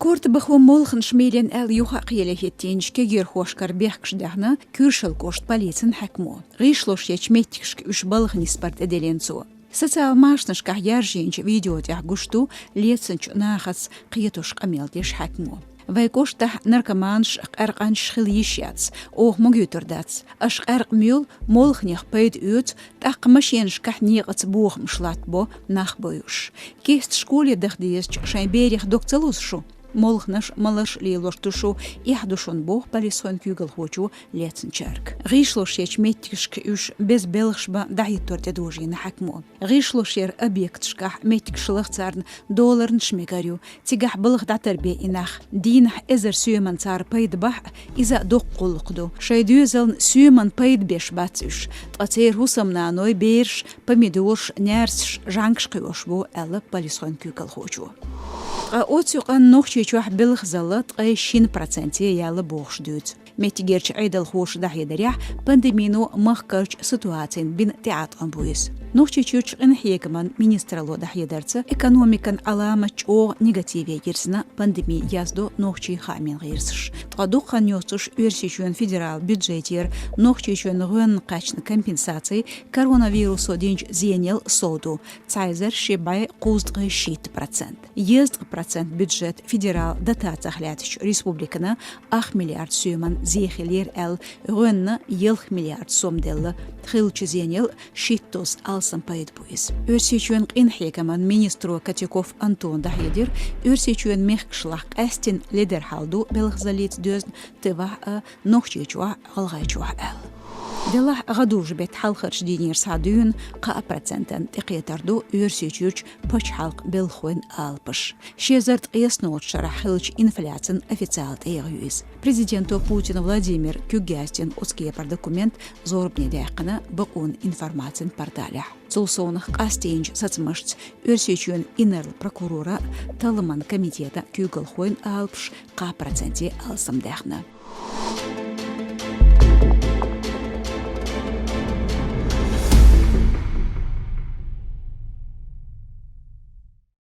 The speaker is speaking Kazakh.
Kort bachwa molchen schmelen el juha qiyelehettinjke girhoshkar behkşdahna kürşel koşt policin hakmo. Rişloş yechmetikşk üş balgın ispart edelenso. Социал машнышках яржинч видеотях гушту лецинч нахац қиетушк амелдеш хакмо. Вайкоштах наркоманш арқанш хилишяц, ох могютурдац. Аш арқ мюл молхнях пейд ют, тақ машиншках неғац бухм шлатбо нахбоюш. Кест школе дахдиесч шайберих докцелусшу. Молхнаш малаш лилоштушу ихдушон бог полисон кюгл хочу лецнчарк. Ришлош ячметикшк үш без белхшба дахиторте дужин хакмо. Ришлошер объектшках метикшлахцарн долларн шмегарю. Тигах былх датарбе инах. Динах эзер сүйман цар пайдбах иза доққулуқду. Шайдюзелн сүйман пайдбеш бацюш. Тацер хусамна ной берш помидорш нерсш жангшкыошбу элы полисон кюгл хочу. Отсюқан нохчичуах белхзалат 60% яла бохшдют. Метигерч айдал хош дахидарях пандемину махкарч ситуацин бин театр анбуис. Нохчичуч инхекман министрало дахидарца экономикан аламач о негативе герсна пандемия язду нохчи хамин герсш. Тадуқан йосуш версичуен федерал бюджетер нохчичуен гын качны компенсации коронавирусу денж зенел соду. Цайзер шибай куздгы 60%. 100% бюджет федерал датацахлятыч республикана 8 миллиард сүйман зехелер әл ғынны 1 миллиард сомделі тхилчы зенел шиттос алсын пайд бұйыз. Өрсечуен инхекаман министру Катяков Антон Дахедер өрсечуен мехкшлах әстен лидер халду белғзалет дөзн тыва нохчечуа ғалғайчуа әл. Делах гадуж бет халқырш денер садуын 10% текетарду өрсечуч поч халк белхуен алпыш. Шезарт яснот шарахылч инфляцин официалт эгюиз. Президенту Путин Владимир Кюгястин оцкепар документ зорбне дяқына бақун информацин порталях. Цулсонах қастейнч сацмышц өрсечуен инерл прокурора талыман комитета кюгалхуен алпыш 10% алсам дяқына.